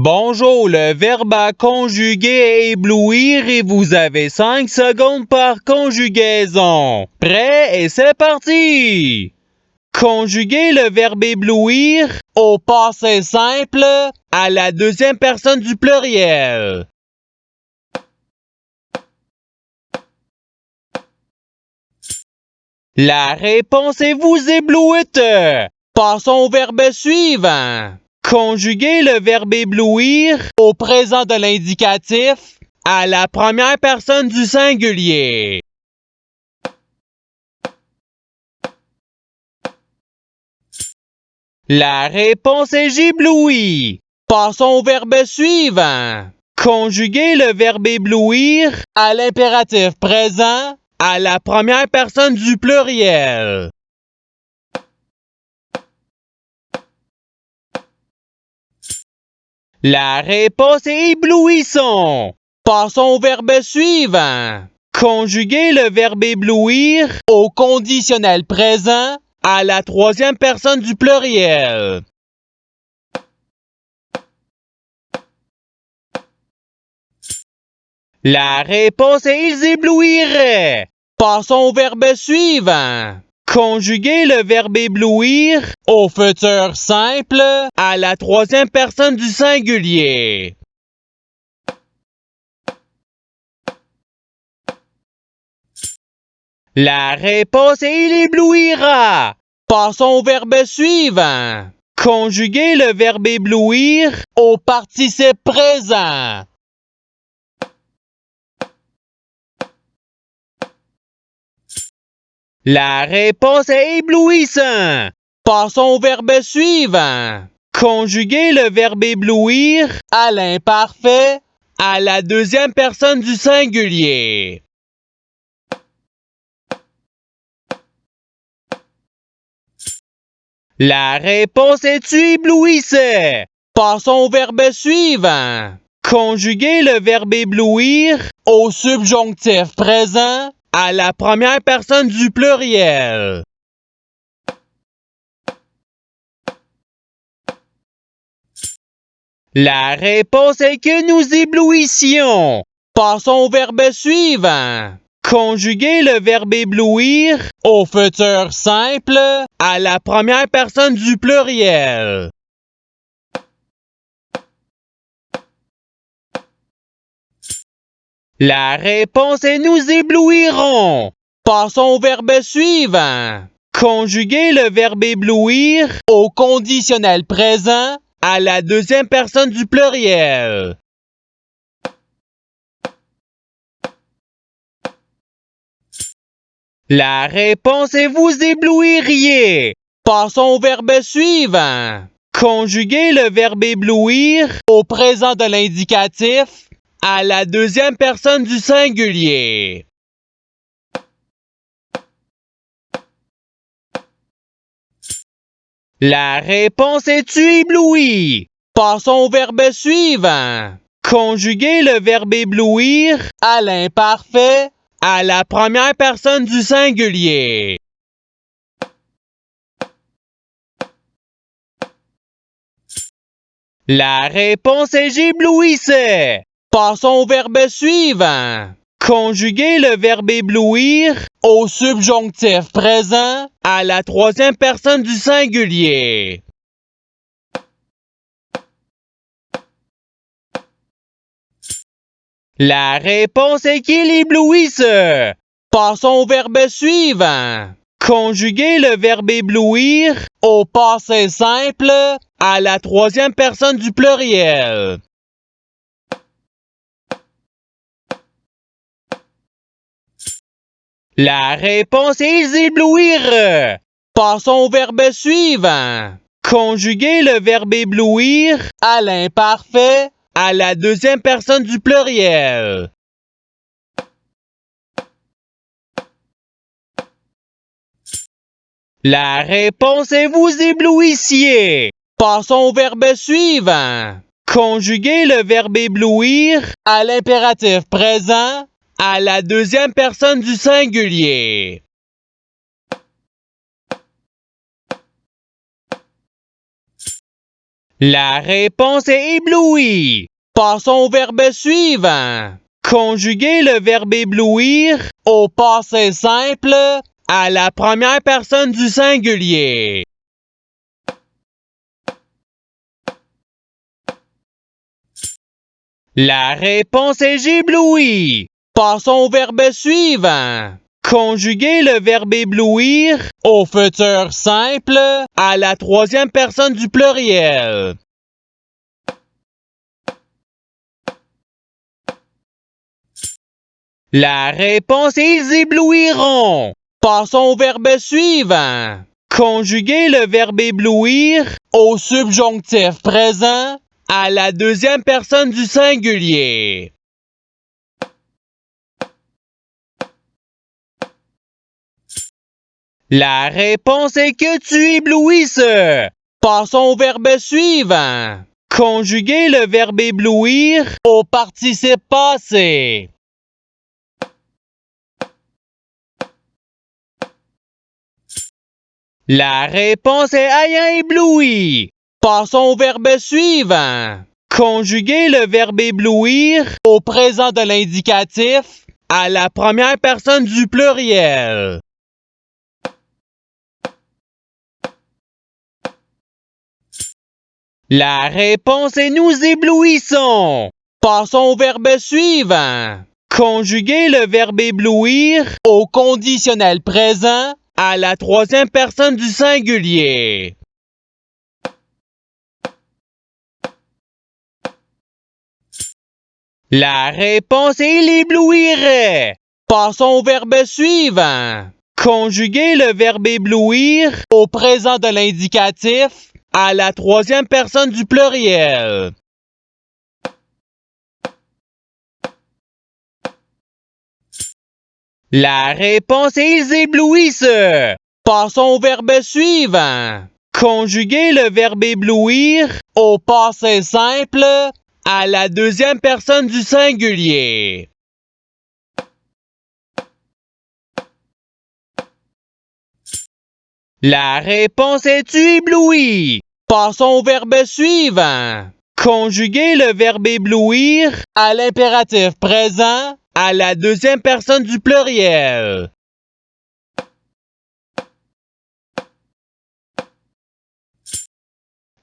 Bonjour, le verbe à conjuguer est éblouir et vous avez 5 secondes par conjugaison. Prêt et c'est parti! Conjuguez le verbe éblouir au passé simple à la deuxième personne du pluriel. La réponse est vous éblouites. Passons au verbe suivant. Conjuguez le verbe éblouir au présent de l'indicatif à la première personne du singulier. La réponse est j'éblouis. Passons au verbe suivant. Conjuguez le verbe éblouir à l'impératif présent à la première personne du pluriel. La réponse est éblouissons. Passons au verbe suivant. Conjuguez le verbe éblouir au conditionnel présent à la troisième personne du pluriel. La réponse est ils éblouiraient. Passons au verbe suivant. Conjuguez le verbe éblouir au futur simple à la troisième personne du singulier. La réponse est il éblouira. Passons au verbe suivant. Conjuguez le verbe éblouir au participe présent. La réponse est éblouissant. Passons au verbe suivant. Conjuguez le verbe éblouir à l'imparfait à la deuxième personne du singulier. La réponse est tu éblouissais. Passons au verbe suivant. Conjuguez le verbe éblouir au subjonctif présent à la première personne du pluriel. La réponse est que nous éblouissions. Passons au verbe suivant. Conjuguez le verbe éblouir au futur simple à la première personne du pluriel. La réponse est nous éblouirons. Passons au verbe suivant. Conjuguez le verbe éblouir au conditionnel présent à la deuxième personne du pluriel. La réponse est vous éblouiriez. Passons au verbe suivant. Conjuguez le verbe éblouir au présent de l'indicatif à la deuxième personne du singulier. La réponse est tu éblouis. Passons au verbe suivant. Conjuguez le verbe éblouir à l'imparfait à la première personne du singulier. La réponse est j'éblouissais. Passons au verbe suivant. Conjuguez le verbe éblouir au subjonctif présent à la troisième personne du singulier. La réponse est qu'il éblouisse. Passons au verbe suivant. Conjuguez le verbe éblouir au passé simple à la troisième personne du pluriel. La réponse est ils éblouirent. Passons au verbe suivant. Conjuguez le verbe éblouir à l'imparfait à la deuxième personne du pluriel. La réponse est vous éblouissiez. Passons au verbe suivant. Conjuguez le verbe éblouir à l'impératif présent à la deuxième personne du singulier. La réponse est ébloui. Passons au verbe suivant. Conjuguez le verbe éblouir au passé simple à la première personne du singulier. La réponse est j'éblouis. Passons au verbe suivant. Conjuguez le verbe éblouir au futur simple à la troisième personne du pluriel. La réponse est ils éblouiront. Passons au verbe suivant. Conjuguez le verbe éblouir au subjonctif présent à la deuxième personne du singulier. La réponse est que tu éblouisses. Passons au verbe suivant. Conjuguez le verbe éblouir au participe passé. La réponse est ayant ébloui. Passons au verbe suivant. Conjuguez le verbe éblouir au présent de l'indicatif à la première personne du pluriel. La réponse est nous éblouissons. Passons au verbe suivant. Conjuguez le verbe éblouir au conditionnel présent à la troisième personne du singulier. La réponse est il éblouirait. Passons au verbe suivant. Conjuguez le verbe éblouir au présent de l'indicatif à la troisième personne du pluriel. La réponse est ils éblouissent. Passons au verbe suivant. Conjuguez le verbe éblouir au passé simple à la deuxième personne du singulier. La réponse est tu éblouis. Passons au verbe suivant. Conjuguez le verbe éblouir à l'impératif présent à la deuxième personne du pluriel.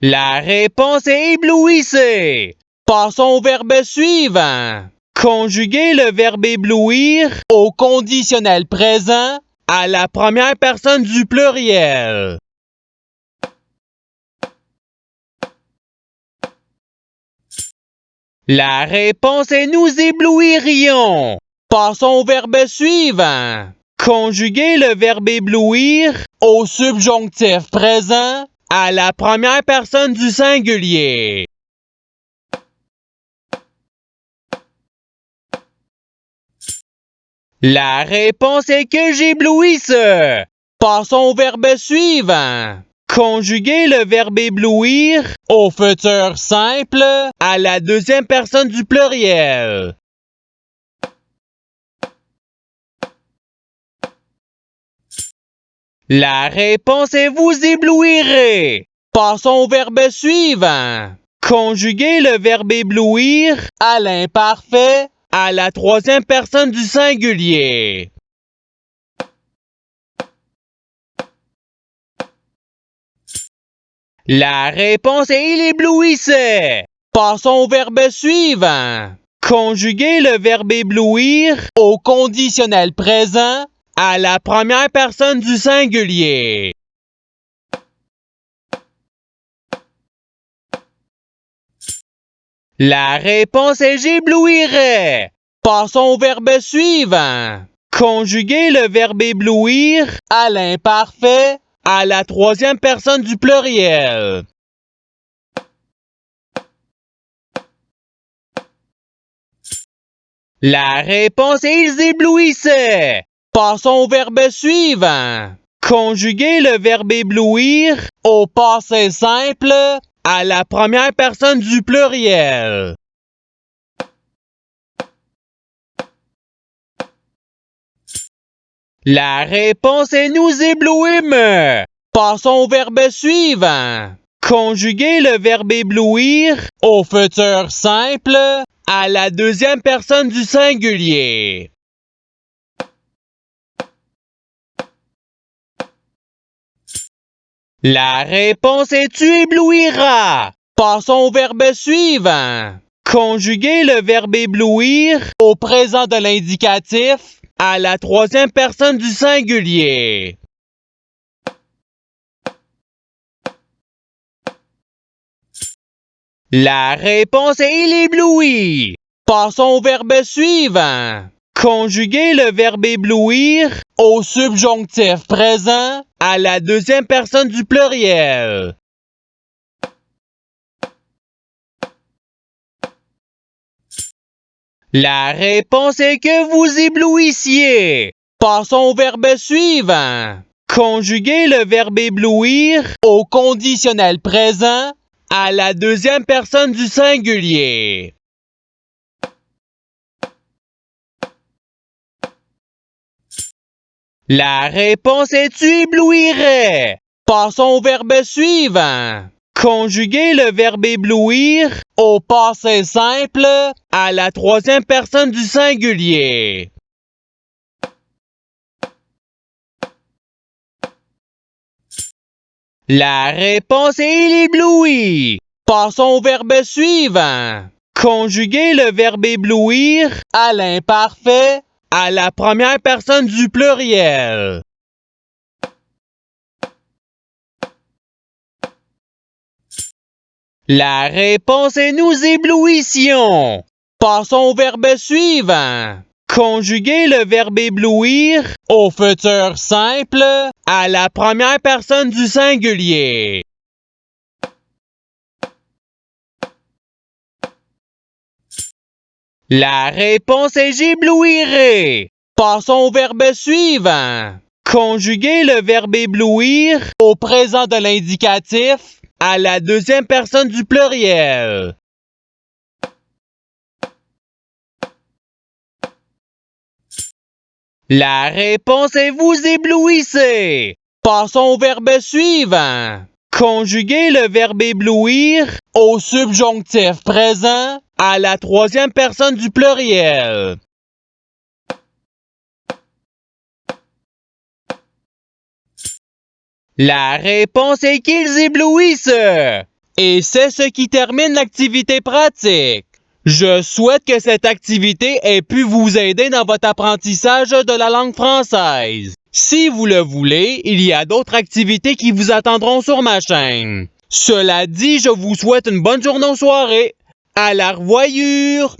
La réponse est éblouissez. Passons au verbe suivant. Conjuguez le verbe éblouir au conditionnel présent à la première personne du pluriel. La réponse est nous éblouirions. Passons au verbe suivant. Conjuguez le verbe éblouir au subjonctif présent à la première personne du singulier. La réponse est que j'éblouisse. Passons au verbe suivant. Conjuguez le verbe éblouir au futur simple à la deuxième personne du pluriel. La réponse est vous éblouirez. Passons au verbe suivant. Conjuguez le verbe éblouir à l'imparfait à la troisième personne du singulier. La réponse est il éblouissait. Passons au verbe suivant. Conjuguez le verbe éblouir au conditionnel présent à la première personne du singulier. La réponse est j'éblouirais. Passons au verbe suivant. Conjuguez le verbe éblouir à l'imparfait à la troisième personne du pluriel. La réponse est ils éblouissaient. Passons au verbe suivant. Conjuguez le verbe éblouir au passé simple à la première personne du pluriel. La réponse est nous éblouîmes. Passons au verbe suivant. Conjuguez le verbe éblouir au futur simple à la deuxième personne du singulier. La réponse est tu éblouiras. Passons au verbe suivant. Conjuguez le verbe éblouir au présent de l'indicatif à la troisième personne du singulier. La réponse est il éblouit. Passons au verbe suivant. Conjuguez le verbe éblouir au subjonctif présent à la deuxième personne du pluriel. La réponse est que vous éblouissiez. Passons au verbe suivant. Conjuguez le verbe éblouir au conditionnel présent à la deuxième personne du singulier. La réponse est tu éblouirais. Passons au verbe suivant. Conjuguez le verbe éblouir au passé simple à la troisième personne du singulier. La réponse est il éblouit. Passons au verbe suivant. Conjuguez le verbe éblouir à l'imparfait à la première personne du pluriel. La réponse est nous éblouissions. Passons au verbe suivant. Conjuguez le verbe éblouir au futur simple à la première personne du singulier. La réponse est j'éblouirai. Passons au verbe suivant. Conjuguez le verbe éblouir au présent de l'indicatif à la deuxième personne du pluriel. La réponse est vous éblouissez. Passons au verbe suivant. Conjuguez le verbe éblouir au subjonctif présent à la troisième personne du pluriel. La réponse est qu'ils éblouissent. Et c'est ce qui termine l'activité pratique. Je souhaite que cette activité ait pu vous aider dans votre apprentissage de la langue française. Si vous le voulez, il y a d'autres activités qui vous attendront sur ma chaîne. Cela dit, je vous souhaite une bonne journée ou soirée. À la revoyure!